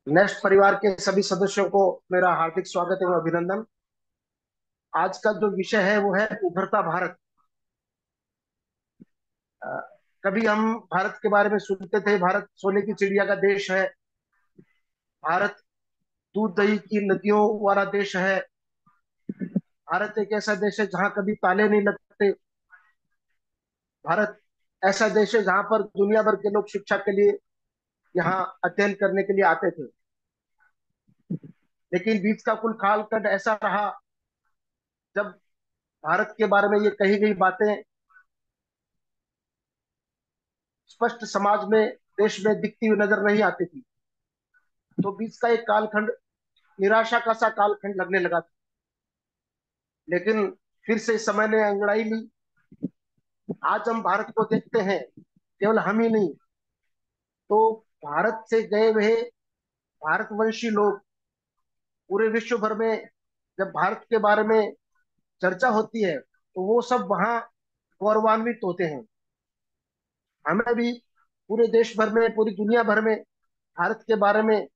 Nest परिवार के सभी सदस्यों को मेरा हार्दिक स्वागत एवं अभिनंदन। आज का जो विषय है वो है उभरता भारत। अ, कभी हम भारत के बारे में सुनते थे, भारत सोने की चिड़िया का देश है, भारत दूध दही की नदियों वाला देश है, भारत एक ऐसा देश है जहाँ कभी ताले नहीं लगते, भारत ऐसा देश है जहाँ पर दुनिया भर के लोग शिक्षा के लिए यहाँ अध्ययन करने के लिए आते थे। लेकिन बीच का कुल कालखंड ऐसा रहा जब भारत के बारे में ये कही गई बातें स्पष्ट समाज में, देश में दिखती हुई नजर नहीं आती थी। तो बीच का एक कालखंड निराशा का सा कालखंड लगने लगा था। लेकिन फिर से समय ने अंगड़ाई ली। आज हम भारत को देखते हैं, केवल हम ही नहीं, तो भारत से गए हुए भारतवंशी लोग पूरे विश्व भर में जब भारत के बारे में चर्चा होती है तो वो सब वहां गौरवान्वित होते हैं। हमें भी पूरे देश भर में, पूरी दुनिया भर में भारत के बारे में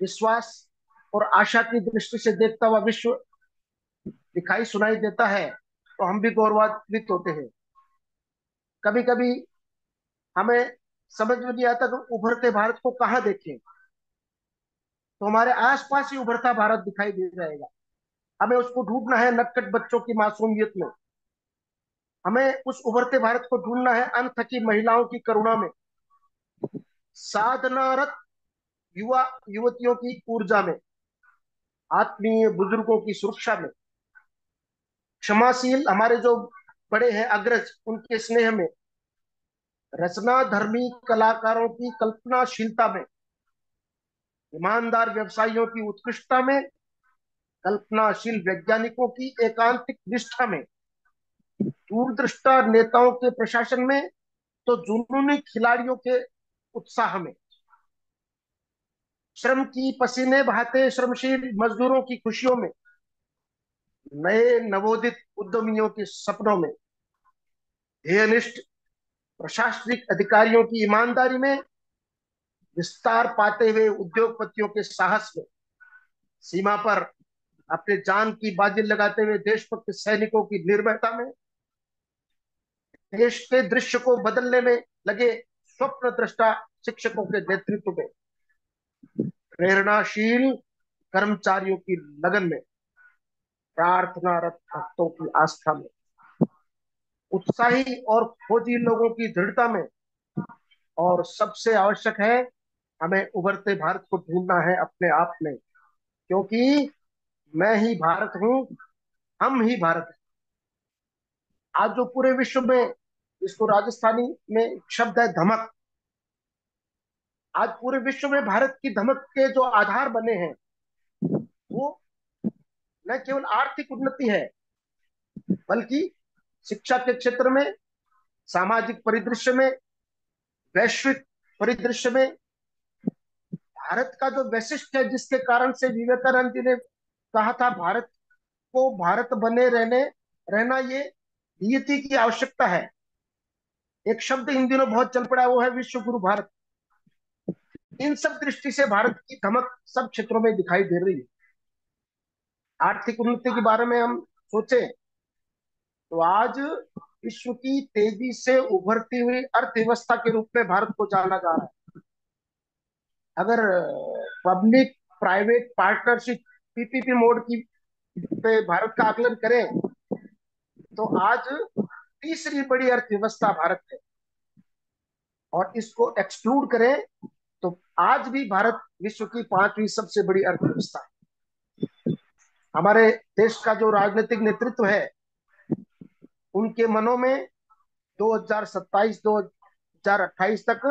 विश्वास और आशा की दृष्टि से देखता हुआ विश्व दिखाई सुनाई देता है, तो हम भी गौरवान्वित होते हैं। कभी कभी हमें समझ में नहीं आता कि उभरते भारत को कहाँ देखें। तो हमारे आसपास ही उभरता भारत दिखाई दे जाएगा। हमें उसको ढूंढना है नटखट बच्चों की मासूमियत में, हमें उस उभरते भारत को ढूंढना है अनथकी महिलाओं की करुणा में, साधनारत युवा युवतियों की ऊर्जा में, आत्मीय बुजुर्गों की सुरक्षा में, क्षमाशील हमारे जो बड़े हैं अग्रज उनके स्नेह में, रचना धर्मी कलाकारों की कल्पनाशीलता में, ईमानदार व्यवसायियों की उत्कृष्टता में, कल्पनाशील वैज्ञानिकों की एकांतिक निष्ठा में, दूरदृष्टा नेताओं के प्रशासन में, तो जुनूनी खिलाड़ियों के उत्साह में, श्रम की पसीने बहाते श्रमशील मजदूरों की खुशियों में, नए नवोदित उद्यमियों के सपनों में, ध्येयनिष्ठ प्रशासनिक अधिकारियों की ईमानदारी में, विस्तार पाते हुए उद्योगपतियों के साहस में, सीमा पर अपने जान की बाजी लगाते हुए देशभक्त सैनिकों की निर्भयता में, देश के दृश्य को बदलने में लगे स्वप्न दृष्टा शिक्षकों के नेतृत्व में, प्रेरणाशील कर्मचारियों की लगन में, प्रार्थनारत भक्तों की आस्था में, उत्साही और खोजी लोगों की दृढ़ता में, और सबसे आवश्यक है, हमें उभरते भारत को ढूंढना है अपने आप में। क्योंकि मैं ही भारत हूं, हम ही भारत हैं। आज जो पूरे विश्व में, इसको राजस्थानी में एक शब्द है धमक, आज पूरे विश्व में भारत की धमक के जो आधार बने हैं वो न केवल आर्थिक उन्नति है, बल्कि शिक्षा के क्षेत्र में, सामाजिक परिदृश्य में, वैश्विक परिदृश्य में भारत का जो वैशिष्ट है, जिसके कारण से विवेकानंद जी ने कहा था भारत को भारत बने रहना ये नियति की आवश्यकता है। एक शब्द इन दिनों बहुत चल पड़ा है, वो है विश्व गुरु भारत। इन सब दृष्टि से भारत की धमक सब क्षेत्रों में दिखाई दे रही है। आर्थिक उन्नति के बारे में हम सोचें तो आज विश्व की तेजी से उभरती हुई अर्थव्यवस्था के रूप में भारत को जाना जा रहा है। अगर public private partnership PPP mode की पे भारत का आकलन करें तो आज तीसरी बड़ी अर्थव्यवस्था भारत है। और इसको एक्सक्लूड करें तो आज भी भारत विश्व की पांचवी सबसे बड़ी अर्थव्यवस्था है। हमारे देश का जो राजनीतिक नेतृत्व है उनके मनों में 2027 2028 तक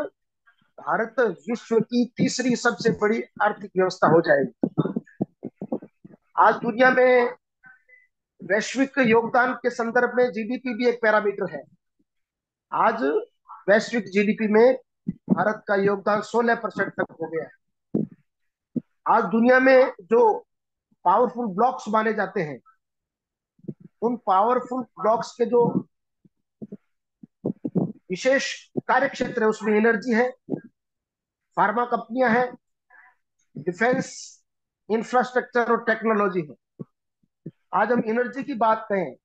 भारत विश्व की तीसरी सबसे बड़ी आर्थिक व्यवस्था हो जाएगी। आज दुनिया में वैश्विक योगदान के संदर्भ में जीडीपी भी एक पैरामीटर है। आज वैश्विक जीडीपी में भारत का योगदान 16% तक हो गया है। आज दुनिया में जो पावरफुल ब्लॉक्स माने जाते हैं, उन पावरफुल ब्लॉक्स के जो विशेष कार्य क्षेत्र है उसमें एनर्जी है, फार्मा कंपनियां हैं, डिफेंस, इंफ्रास्ट्रक्चर और टेक्नोलॉजी है। आज हम एनर्जी की बात करें,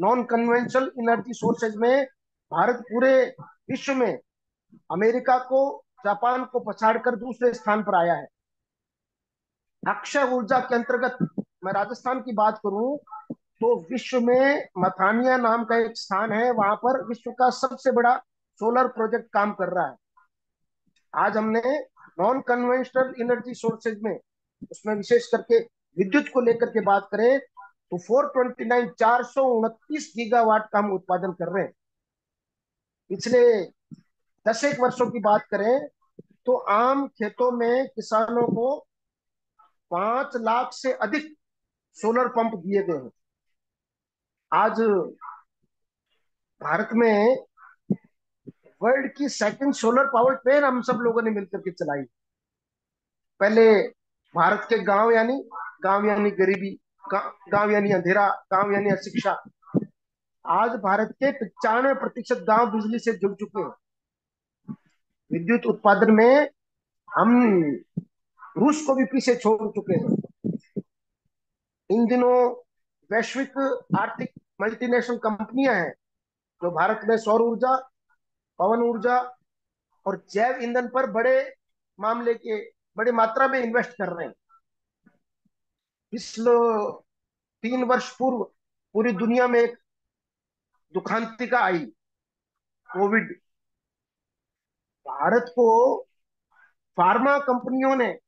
नॉन कन्वेंशनल एनर्जी सोर्सेज में भारत पूरे विश्व में अमेरिका को, जापान को पछाड़कर दूसरे स्थान पर आया है। अक्षय ऊर्जा के अंतर्गत मैं राजस्थान की बात करूं तो विश्व में मथानिया नाम का एक स्थान है, वहां पर विश्व का सबसे बड़ा सोलर प्रोजेक्ट काम कर रहा है। आज हमने नॉन कन्वेंशनल एनर्जी सोर्सेज में, उसमें विशेष करके विद्युत को लेकर के बात करें तो 429 गीगावाट का हम उत्पादन कर रहे हैं। पिछले 10 एक वर्षों की बात करें तो आम खेतों में किसानों को 5 लाख से अधिक सोलर पंप दिए गए हैं। आज भारत में वर्ल्ड की सेकंड सोलर पावर ट्रेन हम सब लोगों ने मिलकर के चलाई। पहले भारत के गांव यानी गरीबी, गांव यानी अंधेरा, गांव यानी अशिक्षा। आज भारत के 95% गांव बिजली से जुड़ चुके हैं। विद्युत उत्पादन में हम रूस को भी पीछे छोड़ चुके हैं। इन दिनों वैश्विक आर्थिक मल्टीनेशनल कंपनियां हैं जो भारत में सौर ऊर्जा, पवन ऊर्जा और जैव ईंधन पर बड़े मात्रा में इन्वेस्ट कर रहे हैं। पिछले 3 वर्ष पूर्व पूरी दुनिया में एक दुखांतिका आई, कोविड। भारत को फार्मा कंपनियों ने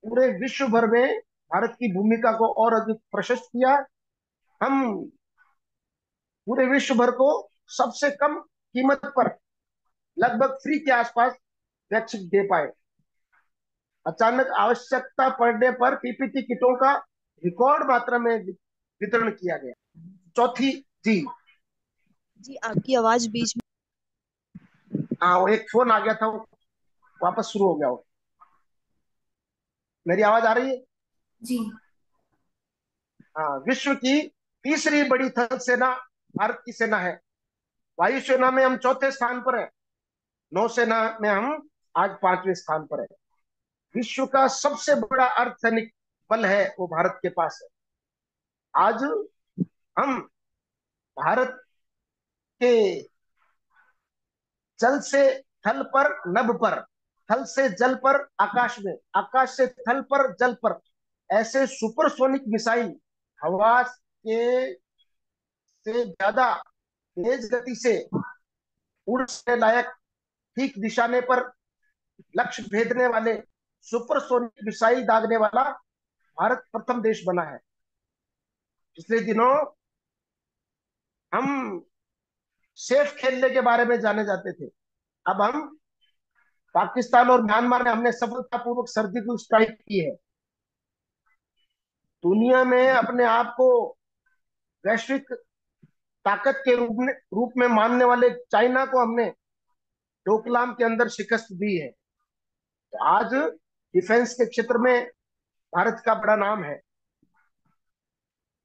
पूरे विश्व भर में भारत की भूमिका को और अधिक प्रशस्त किया। हम पूरे विश्व भर को सबसे कम कीमत पर लगभग फ्री के आसपास वैक्सीन दे पाए। अचानक आवश्यकता पड़ने पर पीपीटी किटों का रिकॉर्ड मात्रा में वितरण किया गया। चौथी जी। जी आपकी आवाज बीच में। हाँ, वो एक फोन आ गया था, वो वापस शुरू हो गया हो। मेरी आवाज आ रही है? जी। हाँ, विश्व की तीसरी बड़ी थल सेना भारत की सेना है। वायुसेना में हम चौथे स्थान पर है। नौसेना में हम आज 5वें स्थान पर है। विश्व का सबसे बड़ा अर्धसैनिक बल है वो भारत के पास है। आज हम भारत के जल से थल पर, नभ पर, थल से जल पर, आकाश में, आकाश से थल पर, जल पर, ऐसे सुपरसोनिक मिसाइल हवा के से ज्यादा तेज गति से उड़ने लायक, ठीक निशाने पर लक्ष्य भेदने वाले सुपरसोनिक मिसाइल दागने वाला भारत प्रथम देश बना है। पिछले दिनों हम सेफ खेलने के बारे में जाने जाते थे। अब हम पाकिस्तान और म्यांमार में हमने सफलतापूर्वक सर्जिकल स्ट्राइक की है। दुनिया में अपने आप को वैश्विक ताकत के रूप में मानने वाले चाइना को हमने डोकलाम के अंदर शिकस्त दी है। तो आज डिफेंस के क्षेत्र में भारत का बड़ा नाम है।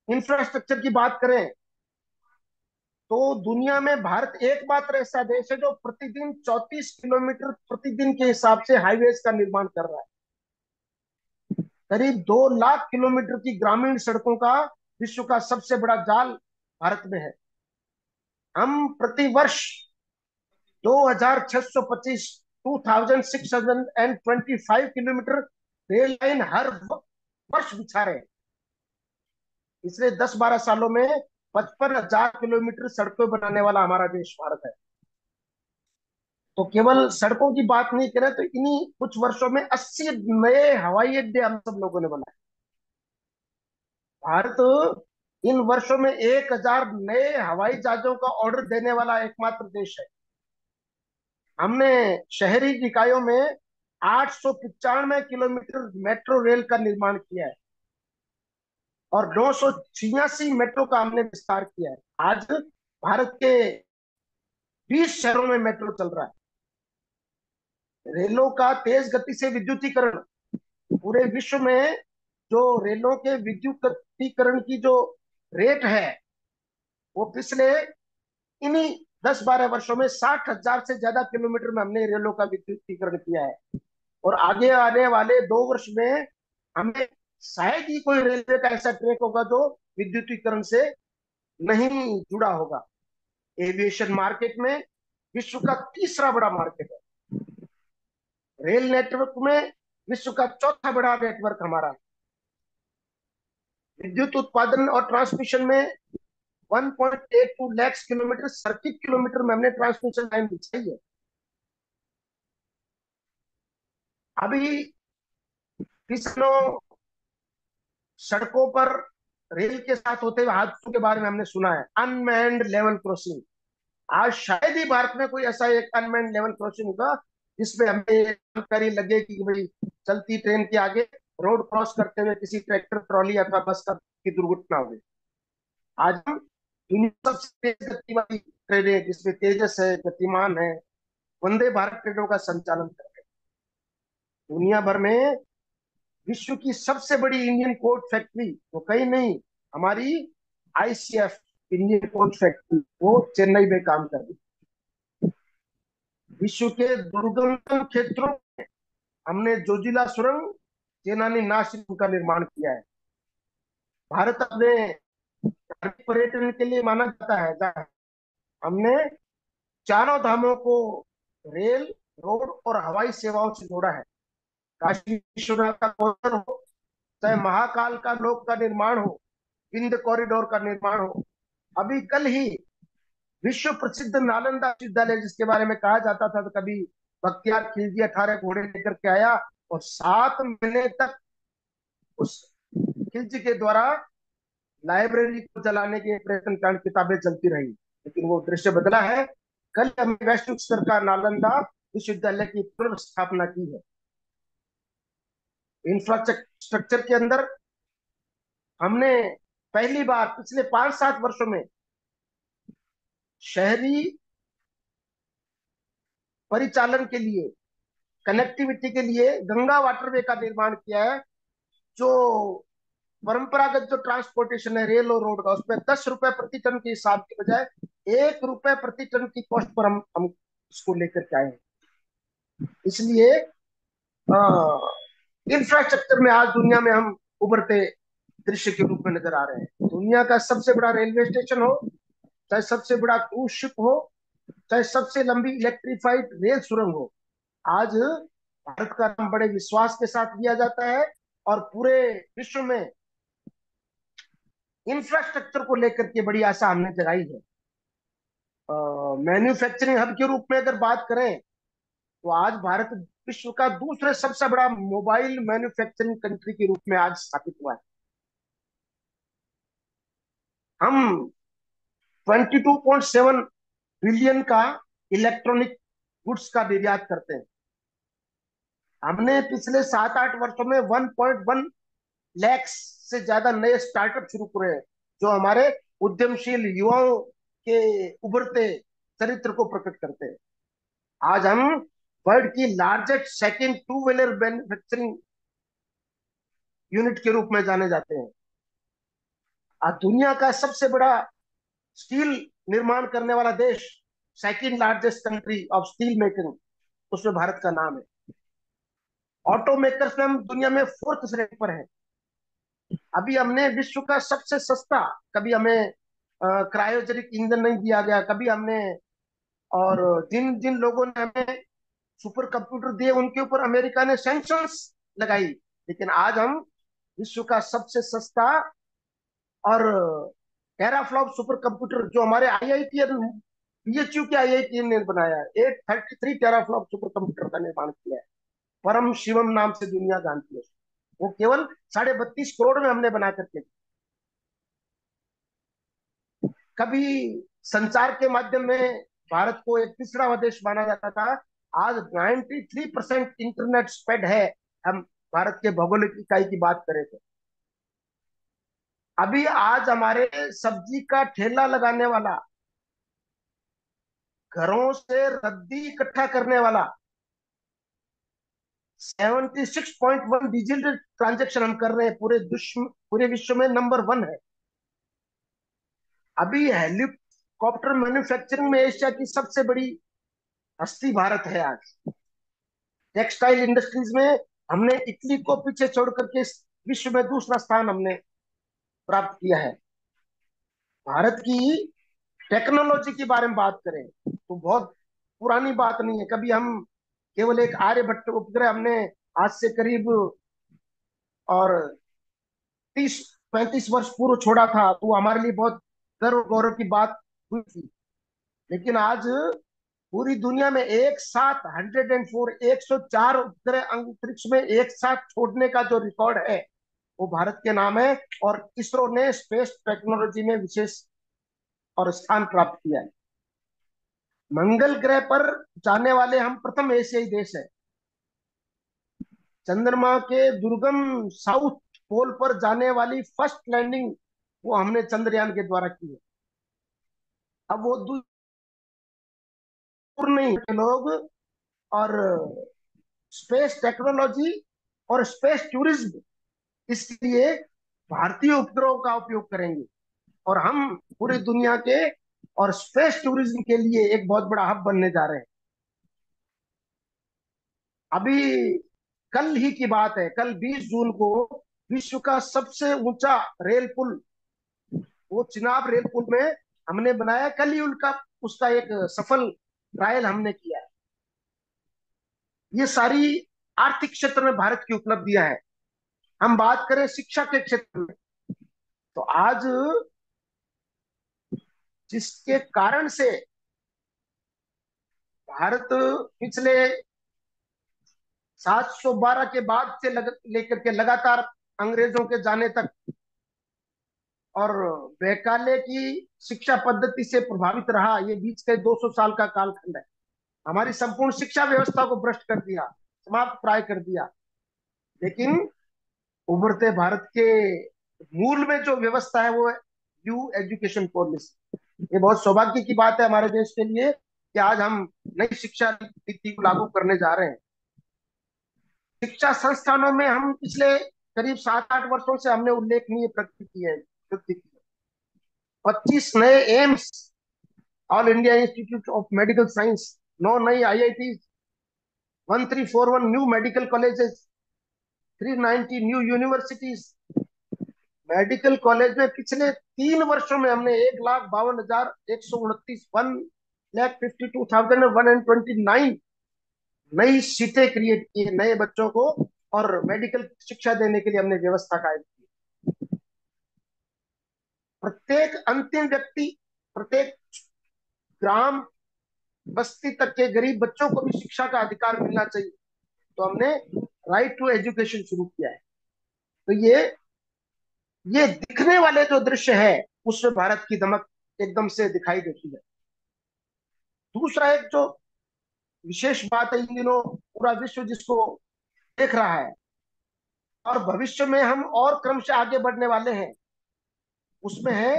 इंफ्रास्ट्रक्चर की बात करें तो दुनिया में भारत एकमात्र ऐसा देश है जो प्रतिदिन 34 किलोमीटर प्रतिदिन के हिसाब से हाईवेज का निर्माण कर रहा है। करीब 2 लाख किलोमीटर की ग्रामीण सड़कों का विश्व का सबसे बड़ा जाल भारत में है। हम प्रति वर्ष 2625 2625 किलोमीटर रेल लाइन हर वर्ष बिछा रहे हैं। पिछले 10-12 सालों में 55,000 किलोमीटर सड़कें बनाने वाला हमारा देश भारत है। तो केवल सड़कों की बात नहीं करें तो इन्हीं कुछ वर्षों में 80 नए हवाई अड्डे हम सब लोगों ने बनाए। भारत इन वर्षों में 1,000 नए हवाई जहाजों का ऑर्डर देने वाला एकमात्र देश है। हमने शहरी निकायों में 895 किलोमीटर मेट्रो रेल का निर्माण किया है और 986 मेट्रो का हमने विस्तार किया है। आज भारत के 20 शहरों में मेट्रो चल रहा है। रेलों का तेज गति से विद्युतीकरण, पूरे विश्व में जो रेलों के विद्युतीकरण की जो रेट है वो पिछले इन्हीं 10-12 वर्षों में 60,000 से ज्यादा किलोमीटर में हमने रेलों का विद्युतीकरण किया है। और आगे आने वाले 2 वर्ष में हमें शायद ही कोई रेलवे का ऐसा ट्रैक होगा जो विद्युतीकरण से नहीं जुड़ा होगा। एविएशन मार्केट में विश्व का तीसरा बड़ा मार्केट है। रेल नेटवर्क में विश्व का चौथा बड़ा नेटवर्क हमारा। विद्युत उत्पादन और ट्रांसमिशन में 1.82 लाख किलोमीटर सर्किट किलोमीटर में हमने ट्रांसमिशन लाइन बिछाई है। अभी किसानों सड़कों पर रेल के साथ होते हुए हादसों के बारे में हमने सुना है, अनमैन्ड लेवल क्रॉसिंग। आज शायद ही भारत में कोई ऐसा एक अनमैन्ड लेवल क्रॉसिंग होगा जिसमें हमें जानकारी लगे कि भाई चलती ट्रेन के आगे रोड क्रॉस करते हुए किसी ट्रैक्टर ट्रॉली अथवा बस का की दुर्घटना हो गई। आज हम दुनिया की सबसे तेज गति वाली ट्रेनें जिसमें तेजस है, गतिमान है, वंदे भारत ट्रेनों का संचालन कर रहे हैं। दुनिया भर में विश्व की सबसे बड़ी इंडियन कोच फैक्ट्री वो कहीं नहीं, हमारी आईसीएफ इंडियन कोच फैक्ट्री वो चेन्नई में काम कर रही है। विश्व के दुर्गम क्षेत्रों में हमने जोजिला सुरंग चेनानी नासिक का निर्माण किया है। भारत अपने धार्मिक पर्यटन के लिए माना जाता है जहाँ हमने चारों धामों को रेल, रोड और हवाई सेवाओं से जोड़ा है। काशी विश्वनाथ का कॉरिडोर हो, चाहे महाकाल का लोक का निर्माण हो, विंध्य कॉरिडोर का निर्माण हो, अभी कल ही विश्व प्रसिद्ध नालंदा विश्वविद्यालय जिसके बारे में कहा जाता था तो कभी बख्तियार खिलजी 18 घोड़े लेकर के आया और 7 महीने तक उस खिलजी के द्वारा लाइब्रेरी को जलाने के प्रयत्न कारण किताबें चलती रही, लेकिन वो दृश्य बदला है। कल हमने वैश्विक स्तर का नालंदा विश्वविद्यालय की पुनर्स्थापना की है। इंफ्रास्ट्रक्चर के अंदर हमने पहली बार पिछले 5-7 वर्षों में शहरी परिचालन के लिए, कनेक्टिविटी के लिए गंगा वाटरवे का निर्माण किया है। जो परंपरागत जो ट्रांसपोर्टेशन है रेल और रोड का, उसमें 10 रुपए प्रति टन के हिसाब की बजाय 1 रुपए प्रति टन की कॉस्ट पर हम इसको लेकर के आए हैं। इसलिए इंफ्रास्ट्रक्चर में आज दुनिया में हम उभरते दृश्य के रूप में नजर आ रहे हैं। दुनिया का सबसे बड़ा रेलवे स्टेशन हो, चाहे सबसे बड़ा क्रूज शिप हो, चाहे सबसे लंबी इलेक्ट्रिफाइड रेल सुरंग हो, आज भारत का नाम बड़े विश्वास के साथ लिया जाता है और पूरे विश्व में इंफ्रास्ट्रक्चर को लेकर के बड़ी आशा हमने जगाई है। मैन्युफैक्चरिंग हब के रूप में अगर बात करें तो आज भारत विश्व का दूसरे सबसे बड़ा मोबाइल मैन्युफैक्चरिंग कंट्री के रूप में आज स्थापित हुआ है। हम 22.7 बिलियन का इलेक्ट्रॉनिक गुड्स का निर्यात करते हैं। हमने पिछले 7-8 वर्षों में 1.1 लाख से ज्यादा नए स्टार्टअप शुरू करे हैं जो हमारे उद्यमशील युवाओं के उभरते चरित्र को प्रकट करते हैं। आज हम वर्ल्ड की largest second two wheeler manufacturing unit के रूप में जाने जाते हैं। आज दुनिया का सबसे बड़ा स्टील निर्माण करने वाला देश, second largest country of steel making, उसमें भारत का नाम है। ऑटो मेकर्स में हम दुनिया में 4th रैंक पर है। अभी हमने विश्व का सबसे सस्ता, कभी हमें क्रायोजेनिक ईंधन नहीं दिया गया, कभी हमने, और जिन जिन लोगों ने हमें सुपर कंप्यूटर दिए उनके ऊपर अमेरिका ने सैंक्शंस लगाई, लेकिन आज हम विश्व का सबसे सस्ता और टेराफ्लॉप सुपर कंप्यूटर जो हमारे आईआईटी बीएचयू के आईआईटी ने बनाया है, 833 टेराफ्लॉप सुपर कंप्यूटर का निर्माण किया है। परम शिवम नाम से दुनिया जानती है। वो केवल 32.5 करोड़ में हमने बना करके। कभी संचार के माध्यम में भारत को एक पिछड़ा देश माना जाता था, आज 93% इंटरनेट स्प्रेड है। हम भारत के भौगोलिक इकाई की बात करें तो अभी आज हमारे सब्जी का ठेला लगाने वाला, घरों से रद्दी इकट्ठा करने वाला 76.1 डिजिटल ट्रांजेक्शन हम कर रहे हैं, पूरे विश्व में नंबर 1 है। अभी हेलीकॉप्टर मैन्युफैक्चरिंग में एशिया की सबसे बड़ी हस्ती भारत है आज। टेक्सटाइल इंडस्ट्रीज में हमने इटली को पीछे छोड़ करके विश्व में दूसरा स्थान हमने प्राप्त किया है। भारत की टेक्नोलॉजी के बारे में बात करें तो बहुत पुरानी बात नहीं है। कभी हम केवल एक आर्यभट्ट उपग्रह हमने आज से करीब और 30-35 वर्ष पूर्व छोड़ा था, तो हमारे लिए बहुत गर्व गौरव की बात हुई थी। लेकिन आज पूरी दुनिया में एक साथ 104 उपग्रह अंतरिक्ष में एक साथ छोड़ने का जो रिकॉर्ड है वो भारत के नाम है। और इसरो ने स्पेस टेक्नोलॉजी में विशेष और स्थान प्राप्त किया है। मंगल ग्रह पर जाने वाले हम प्रथम एशियाई देश है। चंद्रमा के दुर्गम साउथ पोल पर जाने वाली फर्स्ट लैंडिंग वो हमने चंद्रयान के द्वारा की है। अब वो दूर नहीं के लोग और स्पेस टेक्नोलॉजी और स्पेस टूरिज्म, इसके लिए भारतीय उपग्रहों का उपयोग करेंगे और हम पूरी दुनिया के और स्पेस टूरिज्म के लिए एक बहुत बड़ा हब बनने जा रहे हैं। अभी कल ही की बात है, कल 20 जून को विश्व का सबसे ऊंचा रेल पुल, वो चिनाब रेल पुल में हमने बनाया। कल ही उनका उसका एक सफल ट्रायल हमने किया है। ये सारी आर्थिक क्षेत्र में भारत की उपलब्धियां हैं। हम बात करें शिक्षा के क्षेत्र में तो आज जिसके कारण से भारत पिछले 712 के बाद से लेकर के लगातार अंग्रेजों के जाने तक और वैकाल्य की शिक्षा पद्धति से प्रभावित रहा। ये बीच के 200 साल का कालखंड है। हमारी संपूर्ण शिक्षा व्यवस्था को भ्रष्ट कर दिया, समाप्त प्राय कर दिया। लेकिन उभरते भारत के मूल में जो व्यवस्था है वो है न्यू एजुकेशन पॉलिसी। ये बहुत सौभाग्य की बात है हमारे देश के लिए कि आज हम नई शिक्षा नीति को लागू करने जा रहे हैं। शिक्षा संस्थानों में हम पिछले करीब 7-8 वर्षों से हमने उल्लेखनीय प्रगति की है। 25 नए AIIMS, all India institute of medical science, 9 नई IIT, 1341 new medical colleges, 390 new universities. Medical college में पिछले 3 वर्षों में हमने 1,52,129 1,52,129 नई सीटें क्रिएट की, नए बच्चों को और मेडिकल शिक्षा देने के लिए हमने व्यवस्था कायम की। प्रत्येक अंतिम व्यक्ति, प्रत्येक ग्राम बस्ती तक के गरीब बच्चों को भी शिक्षा का अधिकार मिलना चाहिए, तो हमने राइट टू एजुकेशन शुरू किया है। तो ये दिखने वाले जो दृश्य है उसमें भारत की दमक एकदम से दिखाई देती है। दूसरा एक जो विशेष बात है, इन दिनों पूरा विश्व जिसको देख रहा है और भविष्य में हम और क्रम से आगे बढ़ने वाले हैं, उसमें है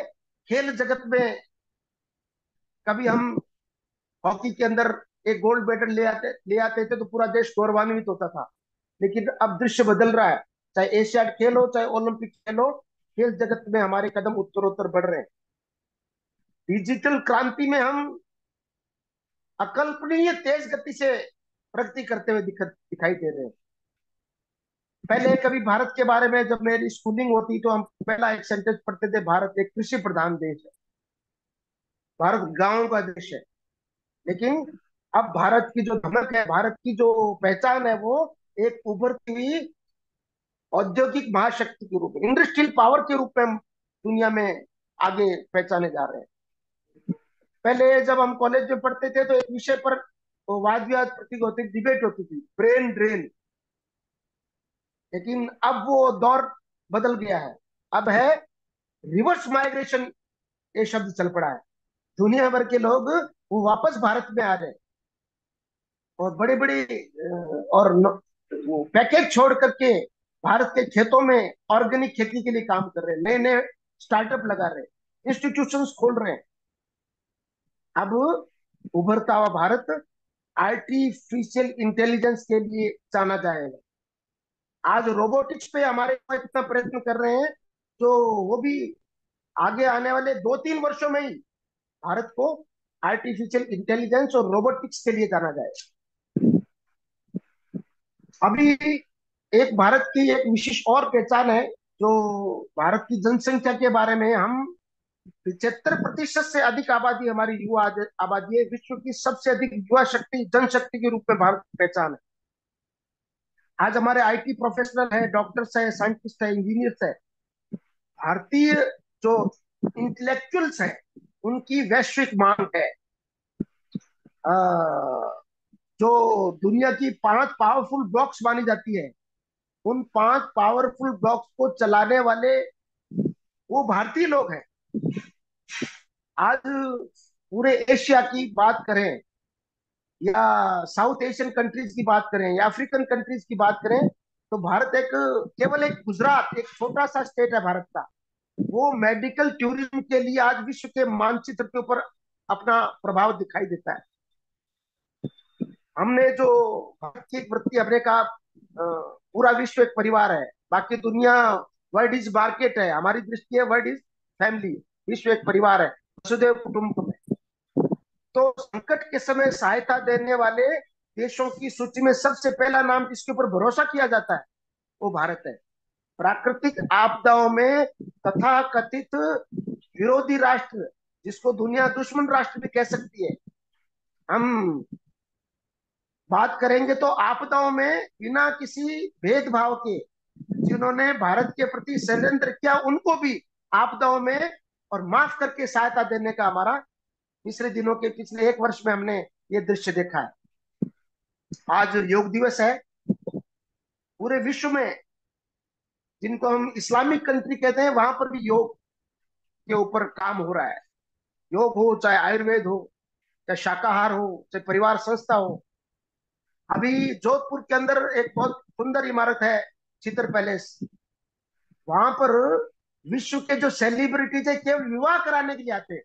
खेल जगत में। कभी हम हॉकी के अंदर एक गोल्ड मेडल ले आते थे तो पूरा देश गौरवान्वित होता था। लेकिन अब दृश्य बदल रहा है। चाहे एशियाड खेल हो, चाहे ओलंपिक खेल हो, खेल जगत में हमारे कदम उत्तरोत्तर बढ़ रहे हैं। डिजिटल क्रांति में हम अकल्पनीय तेज गति से प्रगति करते हुए दिखाई दे रहे हैं। पहले कभी भारत के बारे में जब मेरी स्कूलिंग होती तो हम पहला एक सेंटेंस पढ़ते थे, भारत एक कृषि प्रधान देश है, भारत गांव का देश है। लेकिन अब भारत की जो धमक है, भारत की जो पहचान है, वो एक उभरती हुई औद्योगिक महाशक्ति के रूप में, इंडस्ट्रियल पावर के रूप में हम दुनिया में आगे पहचाने जा रहे हैं। पहले जब हम कॉलेज में पढ़ते थे तो एक विषय पर वाद विवाद प्रतीक होती, डिबेट होती थी, ब्रेन ड्रेन। लेकिन अब वो दौर बदल गया है। अब है रिवर्स माइग्रेशन, ये शब्द चल पड़ा है। दुनिया भर के लोग वो वापस भारत में आ रहे हैं और बड़े बड़े और वो पैकेज छोड़ करके भारत के खेतों में ऑर्गेनिक खेती के लिए काम कर रहे हैं, नए नए स्टार्टअप लगा रहे हैं, इंस्टीट्यूशंस खोल रहे हैं। अब उभरता हुआ भारत आर्टिफिशियल इंटेलिजेंस के लिए जाना जाएगा। आज रोबोटिक्स पे हमारे इतना प्रयत्न कर रहे हैं, तो वो भी आगे आने वाले 2-3 वर्षों में ही भारत को आर्टिफिशियल इंटेलिजेंस और रोबोटिक्स के लिए जाना जाएगा। अभी एक भारत की एक विशेष और पहचान है, जो भारत की जनसंख्या के बारे में हम 75% से अधिक आबादी हमारी युवा आबादी है। विश्व की सबसे अधिक युवा शक्ति जनशक्ति के रूप में भारत की पहचान है। आज हमारे आईटी प्रोफेशनल है, डॉक्टर्स है, साइंटिस्ट है, इंजीनियर्स है। भारतीय जो इंटेलेक्चुअल्स हैं, उनकी वैश्विक मांग है। जो दुनिया की 5 पावरफुल ब्लॉक्स मानी जाती है, उन 5 पावरफुल ब्लॉक्स को चलाने वाले वो भारतीय लोग हैं। आज पूरे एशिया की बात करें, या साउथ एशियन कंट्रीज की बात करें, या अफ्रीकन कंट्रीज की बात करें, तो भारत एक, केवल एक गुजरात, एक छोटा सा स्टेट है भारत का, वो मेडिकल टूरिज्म के लिए आज विश्व के मानचित्र के ऊपर अपना प्रभाव दिखाई देता है। हमने जो भारत की एक वृत्ति, हमने कहा पूरा विश्व एक परिवार है, बाकी दुनिया वर्ल्ड इज मार्केट है, हमारी दृष्टि है वर्ल्ड इज फैमिली, विश्व एक परिवार है, वसुधैव कुटुंबकम है। तो संकट के समय सहायता देने वाले देशों की सूची में सबसे पहला नाम जिसके ऊपर भरोसा किया जाता है, वो भारत है। प्राकृतिक आपदाओं में तथा कथित विरोधी राष्ट्र, जिसको दुनिया दुश्मन राष्ट्र भी कह सकती है, हम बात करेंगे तो आपदाओं में बिना किसी भेदभाव के जिन्होंने भारत के प्रति षड्यंत्र किया, उनको भी आपदाओं में और माफ करके सहायता देने का हमारा पिछले दिनों के, पिछले एक वर्ष में हमने ये दृश्य देखा है। आज योग दिवस है। पूरे विश्व में जिनको हम इस्लामिक कंट्री कहते हैं, वहां पर भी योग के ऊपर काम हो रहा है। योग हो, चाहे आयुर्वेद हो, चाहे शाकाहार हो, चाहे परिवार संस्था हो। अभी जोधपुर के अंदर एक बहुत सुंदर इमारत है, चित्र पैलेस। वहां पर विश्व के जो सेलिब्रिटीज है, केवल विवाह कराने के लिए आते हैं,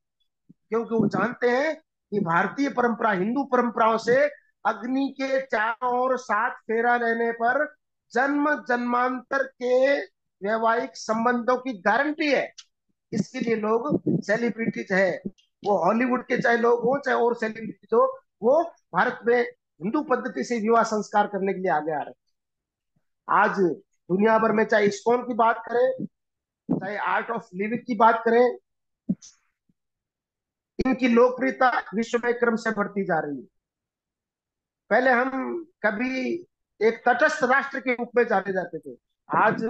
क्योंकि वो जानते हैं कि भारतीय परंपरा, हिंदू परंपराओं से अग्नि के चारों ओर 7 फेरा लेने पर जन्म जन्मांतर के वैवाहिक संबंधों की गारंटी है। इसके लिए लोग सेलिब्रिटीज है, वो हॉलीवुड के चाहे लोग हो, चाहे और सेलिब्रिटीज हो, वो भारत में हिंदू पद्धति से विवाह संस्कार करने के लिए आगे आ रहे हैं। आज दुनिया भर में चाहे इस्कॉन की बात करें, चाहे आर्ट ऑफ लिविंग की बात करें, इनकी लोकप्रियता विश्व में क्रम से बढ़ती जा रही है। पहले हम कभी एक तटस्थ राष्ट्र के रूप में जाने जाते थे। आज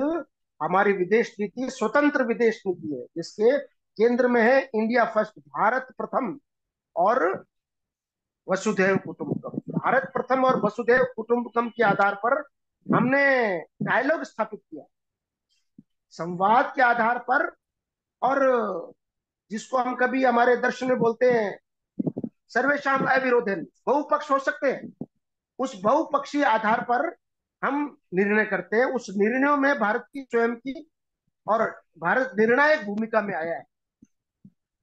हमारी विदेश नीति स्वतंत्र विदेश नीति है, जिसके केंद्र में है इंडिया फर्स्ट, भारत प्रथम और वसुधैव कुटुंबकम। भारत प्रथम और वसुधैव कुटुंबकम के आधार पर हमने डायलॉग स्थापित किया, संवाद के आधार पर। और जिसको हम कभी हमारे दर्शन में बोलते हैं सर्वेशाम अविरोधन, बहुपक्ष हो सकते हैं। उस बहुपक्षीय आधार पर हम निर्णय करते हैं। उस निर्णयों में भारत की स्वयं की, और भारत निर्णायक भूमिका में आया है।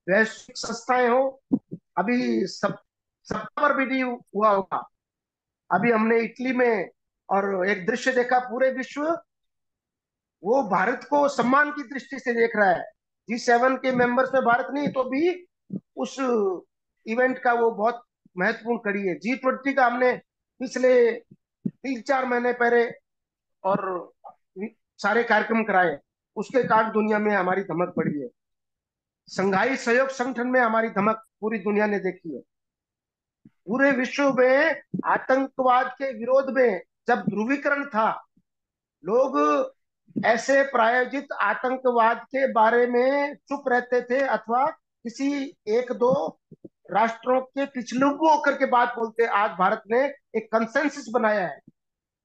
वैश्विक संस्थाएं हो, अभी सब पर भी नहीं हुआ होगा। अभी हमने इटली में और एक दृश्य देखा, पूरे विश्व वो भारत को सम्मान की दृष्टि से देख रहा है। G7 के मेंबर्स में भारत नहीं तो भी उस इवेंट का वो बहुत महत्वपूर्ण कड़ी है। G20 का हमने पिछले 3-4 महीने पहले और सारे कार्यक्रम कराए, उसके कारण दुनिया में हमारी धमक बढ़ी है। संघाई सहयोग संगठन में हमारी धमक पूरी दुनिया ने देखी है। पूरे विश्व में आतंकवाद के विरोध में जब ध्रुवीकरण था, लोग ऐसे प्रायोजित आतंकवाद के बारे में चुप रहते थे, अथवा किसी एक दो राष्ट्रों के पिछलुगु होकर के बात बोलते। आज भारत ने एक कंसेंसस बनाया है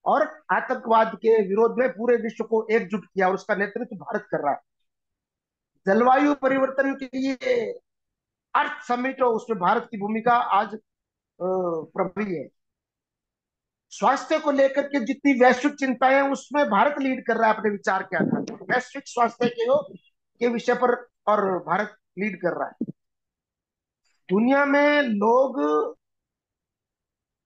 और आतंकवाद के विरोध में पूरे विश्व को एकजुट किया, और उसका नेतृत्व भारत कर रहा है। जलवायु परिवर्तन के लिए अर्थ समिट हो, उसमें भारत की भूमिका आज प्रभावी है। स्वास्थ्य को लेकर के जितनी वैश्विक चिंताएं, उसमें भारत लीड कर रहा है अपने विचार के आधार पर, वैश्विक स्वास्थ्य के विषय पर, और भारत लीड कर रहा है। दुनिया में लोग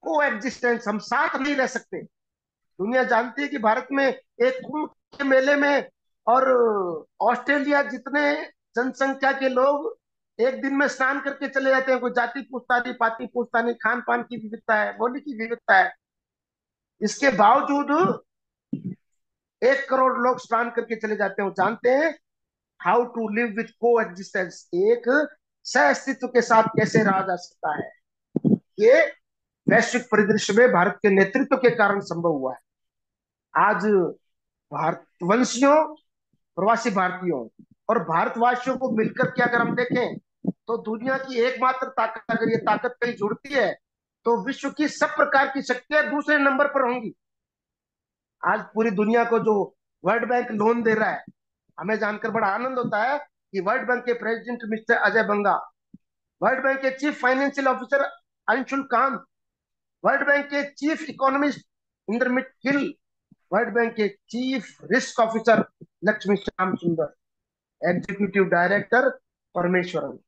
को एग्जिस्टेंस, हम साथ नहीं रह सकते। दुनिया जानती है कि भारत में एक कुंभ के मेले में और ऑस्ट्रेलिया जितने जनसंख्या के लोग एक दिन में स्नान करके चले जाते हैं। कोई जाति पूछता नहीं, पाति पूछता नहीं, खान पान की विविधता है, बोली की विविधता है। इसके बावजूद 1 करोड़ लोग स्नान करके चले जाते हैं। वो जानते हैं हाउ टू लिव विथ को एग्जिस्टेंस, एक सह अस्तित्व के साथ कैसे रहा जा सकता है। ये वैश्विक परिदृश्य में भारत के नेतृत्व के कारण संभव हुआ है। आज भारतवंशियों, प्रवासी भारतीयों और भारतवासियों को मिलकर के अगर हम देखें तो दुनिया की एकमात्र ताकत, अगर ये ताकत कहीं जुड़ती है तो विश्व की सब प्रकार की शक्तियां दूसरे नंबर पर होंगी। आज पूरी दुनिया को जो वर्ल्ड बैंक लोन दे रहा है, हमें जानकर बड़ा आनंद होता है कि वर्ल्ड बैंक के president mister Ajay Banga, World Bank के chief financial officer Anshul Kant, World Bank के chief economist Indermit Gill, World Bank के chief risk officer Lakshmi Shyam Sundar, executive director Parameswaran,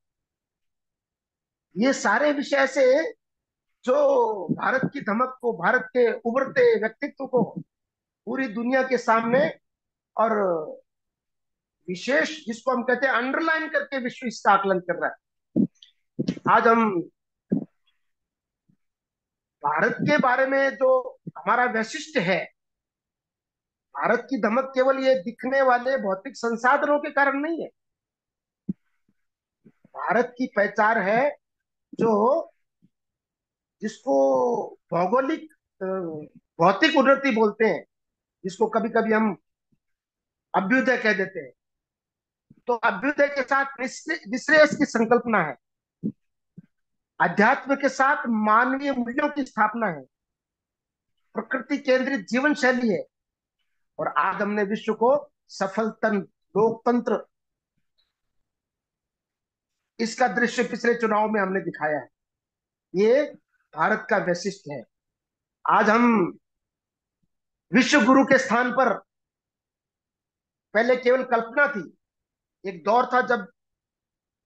ये सारे विषय से जो भारत की धमक को, भारत के उभरते व्यक्तित्व को पूरी दुनिया के सामने और विशेष जिसको हम कहते हैं अंडरलाइन करके विश्व इसका आकलन कर रहा है। आज हम भारत के बारे में जो हमारा वैशिष्ट्य है, भारत की धमक केवल ये दिखने वाले भौतिक संसाधनों के कारण नहीं है। भारत की पहचान है जो, जिसको भौगोलिक भौतिक उन्नति बोलते हैं, जिसको कभी कभी हम अभ्युदय कह देते हैं। तो अभ्युदय के साथ विश्रेष की संकल्पना है, अध्यात्म के साथ मानवीय मूल्यों की स्थापना है, प्रकृति केंद्रित जीवन शैली है। और आज हमने विश्व को सफल लोकतंत्र, इसका दृश्य पिछले चुनाव में हमने दिखाया है। ये भारत का वैशिष्ट्य है। आज हम विश्व गुरु के स्थान पर, पहले केवल कल्पना थी, एक दौर था जब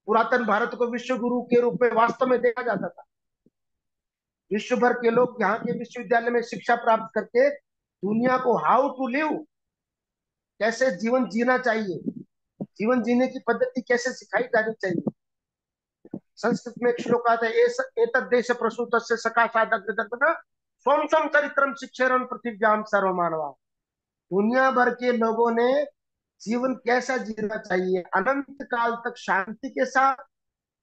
पुरातन भारत को विश्व गुरु के रूप में वास्तव में देखा जाता था। विश्व भर के लोग यहाँ के विश्वविद्यालय में शिक्षा प्राप्त करके दुनिया को हाउ टू लिव, कैसे जीवन जीना चाहिए, जीवन जीने की पद्धति कैसे सिखाई जानी चाहिए। संस्कृत में एक श्लोक आता है, एतद् देश प्रसूतस्य सकाशात् अग्रदर्पण स्वं स्वं चरित्रम शिक्षेरन पृथिव्याम सर्वमानवा। दुनिया भर के लोगों ने जीवन कैसा जीना चाहिए, अनंत काल तक शांति के साथ,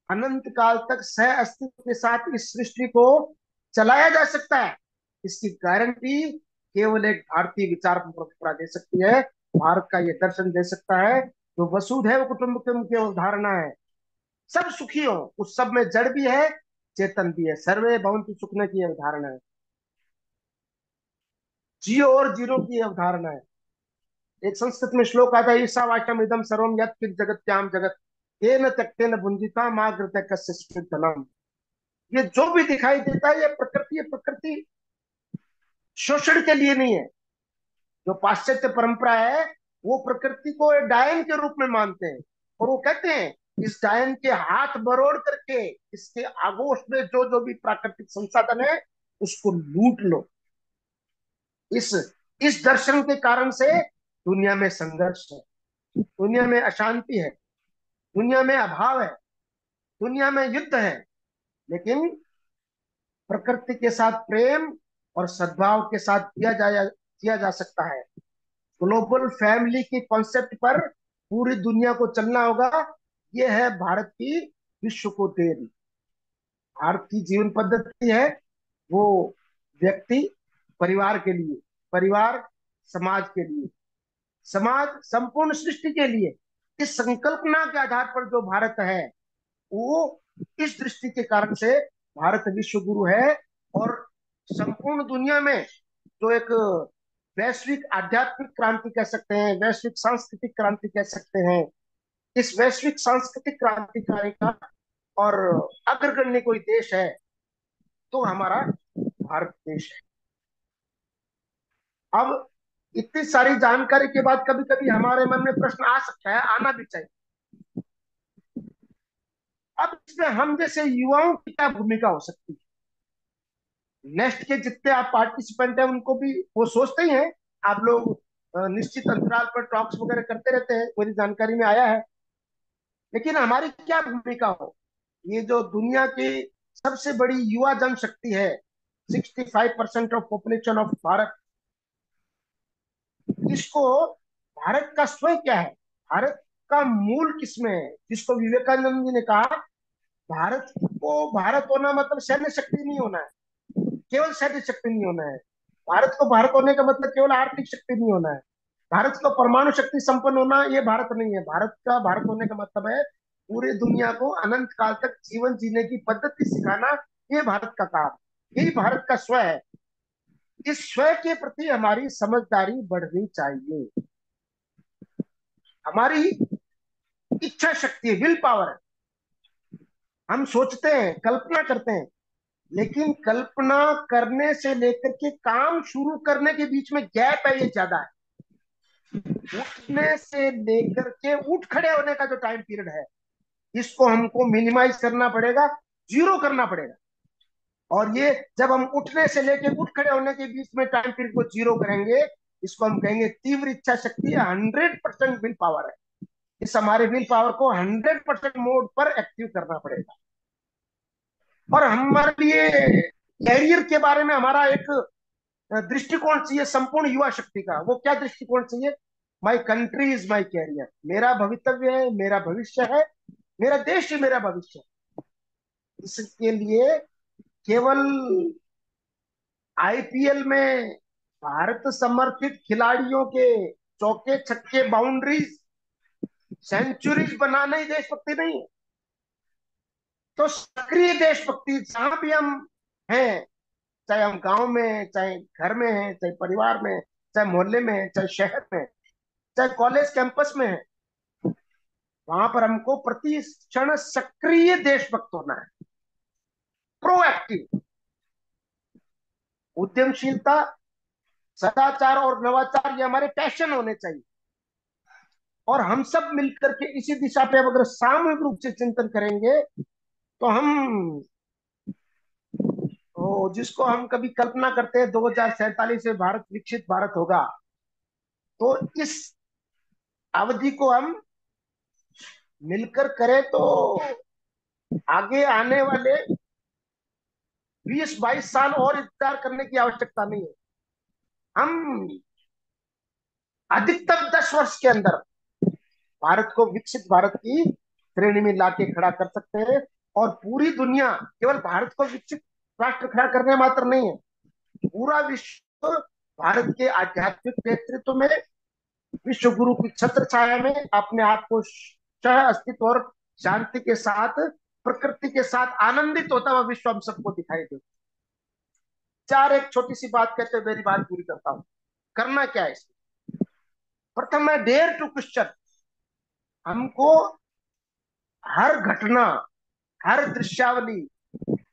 अनंत काल तक सह अस्तित्व के साथ इस सृष्टि को चलाया जा सकता है, इसकी गारंटी केवल एक भारतीय विचार परंपरा दे सकती है। भारत का ये दर्शन दे सकता है, जो वसुधैव कुटुंबकम की अवधारणा है, सब सुखी हो, उस सब में जड़ भी है, चेतन भी है, सर्वे भवन्तु सुखिनः की अवधारणा है, जियो और जीरो की अवधारणा है। एक संस्कृत में श्लोक आता है, ईशावास्यम इदम सर्वम यत् किंच जगत्याम जगत तेन त्यक्तेन भुंजिता मा कृते कस्य धनम। ये जो भी दिखाई देता है, ये प्रकृति शोषण के लिए नहीं है। जो पाश्चात्य परंपरा है वो प्रकृति को एक डायन के रूप में मानते हैं, और वो कहते हैं इस डायन के हाथ मरोड़ करके इसके आगोश में जो जो भी प्राकृतिक संसाधन है उसको लूट लो। इस इस दर्शन के कारण से दुनिया में संघर्ष है, दुनिया में अशांति है, दुनिया में अभाव है, दुनिया में युद्ध है। लेकिन प्रकृति के साथ प्रेम और सद्भाव के साथ किया जा सकता है। ग्लोबल फैमिली की कॉन्सेप्ट पर पूरी दुनिया को चलना होगा। यह है भारत की विश्व को देन। भारत की जीवन पद्धति है वो व्यक्ति परिवार के लिए, परिवार समाज के लिए, समाज संपूर्ण सृष्टि के लिए। इस संकल्पना के आधार पर जो भारत है वो, इस दृष्टि के कारण से भारत विश्व गुरु है। और संपूर्ण दुनिया में जो एक वैश्विक आध्यात्मिक क्रांति कह सकते हैं, वैश्विक सांस्कृतिक क्रांति कह सकते हैं, इस वैश्विक सांस्कृतिक क्रांतिकारी का और अग्रगण्य कोई देश है तो हमारा भारत देश है। अब इतनी सारी जानकारी के बाद कभी कभी हमारे मन में प्रश्न आ सकता है, आना भी चाहिए, अब इसमें हम जैसे युवाओं की क्या भूमिका हो सकती है। नेक्स्ट के जितने आप पार्टिसिपेंट हैं उनको भी वो सोचते ही हैं, आप लोग निश्चित अंतराल पर टॉक्स वगैरह करते रहते हैं, मेरी जानकारी में आया है। लेकिन हमारी क्या भूमिका हो, ये जो दुनिया की सबसे बड़ी युवा जनशक्ति है, 65% ऑफ पॉपुलेशन ऑफ भारत। इसको, भारत का स्वयं क्या है, भारत का मूल किसमें है, जिसको विवेकानंद जी ने कहा, भारत को भारत होना मतलब सैन्य शक्ति नहीं होना है, केवल सैन्य शक्ति नहीं होना है। भारत को भारत होने का मतलब केवल आर्थिक शक्ति नहीं होना है। भारत को परमाणु शक्ति संपन्न होना ये भारत नहीं है। भारत का भारत होने का मतलब है पूरी दुनिया को अनंत काल तक जीवन जीने की पद्धति सिखाना। ये भारत का काम, यही भारत का स्व है। इस स्व के प्रति हमारी समझदारी बढ़नी चाहिए। हमारी इच्छा शक्ति, विल पावर है। हम सोचते हैं, कल्पना करते हैं, लेकिन कल्पना करने से लेकर के काम शुरू करने के बीच में गैप है, ये ज्यादा है। उठने से लेकर के उठ खड़े होने का जो टाइम पीरियड है, इसको हमको मिनिमाइज करना पड़ेगा, जीरो करना पड़ेगा। और ये जब हम उठने से लेकर उठ खड़े होने के बीच में टाइम पीरियड को जीरो करेंगे, इसको हम कहेंगे तीव्र इच्छा शक्ति है, 100% विल पावर है। इस हमारे विल पावर को 100% मोड पर एक्टिव करना पड़ेगा। और हमारे लिए कैरियर के बारे में हमारा एक दृष्टिकोण चाहिए संपूर्ण युवा शक्ति का। वो क्या दृष्टिकोण चाहिए? My country is my career. मेरा भवितव्य है, मेरा भविष्य है, मेरा देश ही मेरा भविष्य है। इसके लिए केवल आईपीएल में भारत समर्थित खिलाड़ियों के चौके छक्के, बाउंड्रीज, सेंचुरीज बनाना ही देशभक्ति नहीं है। तो सक्रिय देशभक्ति जहां भी हम हैं, चाहे हम गांव में, चाहे घर में हैं, चाहे परिवार में, चाहे मोहल्ले में, चाहे शहर में, चाहे कॉलेज कैंपस में है, वहां पर हमको प्रति क्षण सक्रिय देशभक्त होना है। प्रोएक्टिव, उद्यमशीलता, सदाचार और नवाचार ये हमारे पैशन होने चाहिए। और हम सब मिलकर के इसी दिशा पे अगर सामूहिक रूप से चिंतन करेंगे, तो हम, तो जिसको हम कभी कल्पना करते हैं 2047 में भारत विकसित भारत होगा, तो इस अवधि को हम मिलकर करें तो आगे आने वाले 20-22 साल और इंतजार करने की आवश्यकता नहीं है। हम अधिकतम 10 वर्ष के अंदर भारत को विकसित भारत की श्रेणी में लाके खड़ा कर सकते हैं। और पूरी दुनिया केवल भारत को विकसित राष्ट्र खड़ा करने मात्र नहीं है, पूरा विश्व भारत के आध्यात्मिक नेतृत्व में, विश्व गुरु की छत्र छाया में अपने आप को सह अस्तित्व और शांति के साथ, प्रकृति के साथ आनंदित होता हुआ विश्व हम सबको दिखाई दे। चार एक छोटी सी बात कहते हुए मेरी बात पूरी करता हूं। करना क्या है इसमें? प्रथम है डेयर टू क्वेश्चन। हमको हर घटना, हर दृश्यावली,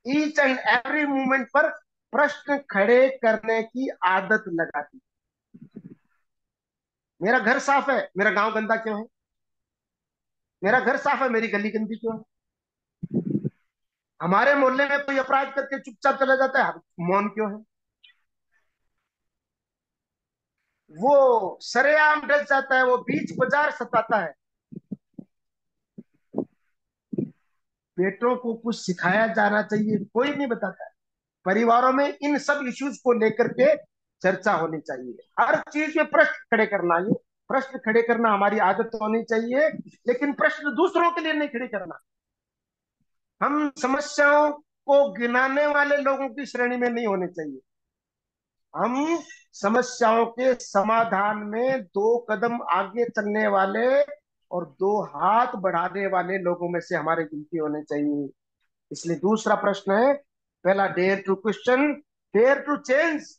ईच एंड एवरी मूवमेंट पर प्रश्न खड़े करने की आदत लगा दी। मेरा घर साफ है, मेरा गांव गंदा क्यों है? मेरा घर साफ है, मेरी गली गंदी क्यों है? हमारे मोहल्ले में कोई अपराध करके चुपचाप चला जाता है, मौन क्यों है? वो सरेआम डस जाता है, वो बीच बाजार सताता है। बेटों को कुछ सिखाया जाना चाहिए, कोई नहीं बताता है। परिवारों में इन सब इश्यूज को लेकर के चर्चा होनी चाहिए। हर चीज में प्रश्न खड़े करना, ये प्रश्न खड़े करना हमारी आदत होनी चाहिए। लेकिन प्रश्न दूसरों के लिए नहीं खड़े करना। हम समस्याओं को गिनाने वाले लोगों की श्रेणी में नहीं होने चाहिए। हम समस्याओं के समाधान में 2 कदम आगे चलने वाले और 2 हाथ बढ़ाने वाले लोगों में से हमारे गिनती होने चाहिए। इसलिए दूसरा प्रश्न है, पहला dare to question, dare to change.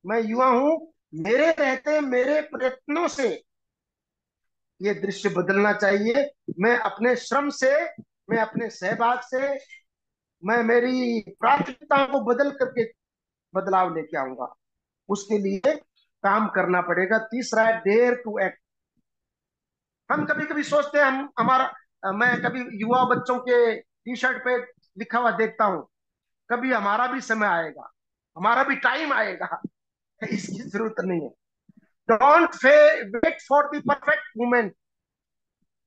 मैं युवा हूं, मेरे रहते मेरे प्रयत्नों से ये दृश्य बदलना चाहिए। मैं अपने श्रम से, मैं अपने सहभाग से, मैं मेरी प्राथमिकताओं को बदल करके बदलाव लेके आऊंगा। उसके लिए काम करना पड़ेगा। तीसरा है डेयर टू एक्ट। हम कभी कभी सोचते हैं, हम हमारा, मैं कभी युवा बच्चों के टी शर्ट पे लिखा हुआ देखता हूं, कभी हमारा भी समय आएगा, हमारा भी टाइम आएगा। इसकी जरूरत नहीं है। Don't wait for the perfect moment,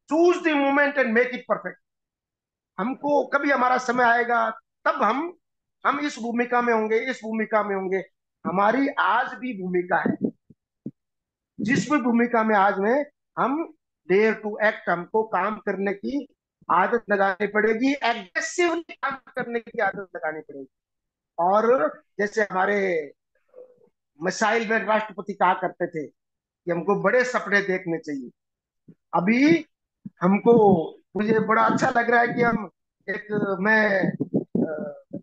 choose the moment and make it perfect. हमको कभी हमारा समय आएगा, तब हम हम इस भूमिका में होंगे, इस भूमिका में होंगे। हमारी आज भी भूमिका है, जिस भी भूमिका में आज में हम डेयर टू एक्ट, हमको काम करने की आदत लगानी पड़ेगी, एग्रेसिवली काम करने की आदत लगानी पड़ेगी। और जैसे हमारे मिसाइल में राष्ट्रपति कहा करते थे कि हमको बड़े सपने देखने चाहिए। अभी हमको, मुझे बड़ा अच्छा लग रहा है कि हम एक, मैं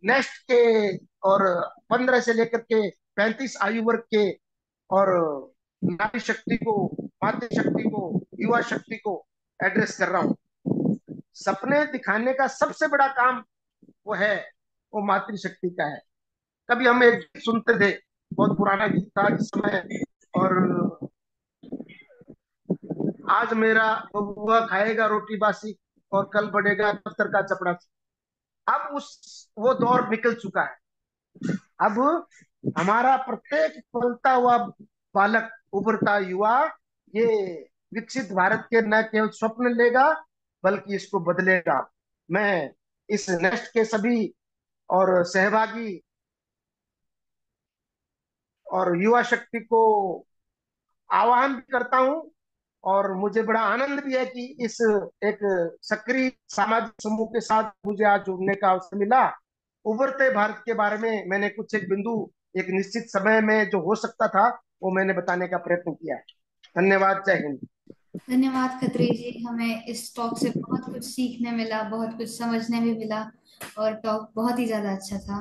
नेक्स्ट के और 15 से लेकर के 35 आयु वर्ग के और नारी शक्ति को, मातृ शक्ति को, युवा शक्ति को एड्रेस कर रहा हूँ। सपने दिखाने का सबसे बड़ा काम वो है, वो मातृ शक्ति का है। कभी हम एक गीत सुनते थे, बहुत पुराना गीत था जिस समय, और आज मेरा बबुआ खाएगा रोटी बासी और कल बढ़ेगा दफ्तर का चपड़ा। अब उस, वो दौर निकल चुका है। अब हमारा प्रत्येक पलता हुआ बालक, उभरता युवा, ये विकसित भारत के न केवल स्वप्न लेगा बल्कि इसको बदलेगा। मैं इस नेक्स्ट के सभी और सहभागी और युवा शक्ति को आह्वान भी करता हूं, और मुझे बड़ा आनंद भी है कि इस एक सक्रिय सामाजिक समूह के साथ मुझे आज जुड़ने का अवसर मिला। उभरते भारत के बारे में मैंने कुछ एक बिंदु, एक निश्चित समय में जो हो सकता था, वो मैंने बताने का प्रयत्न किया। धन्यवाद। जय हिंद। धन्यवाद खत्री जी, हमें इस टॉक से बहुत कुछ सीखने मिला, बहुत कुछ समझने भी मिला और टॉक बहुत ही ज्यादा अच्छा था।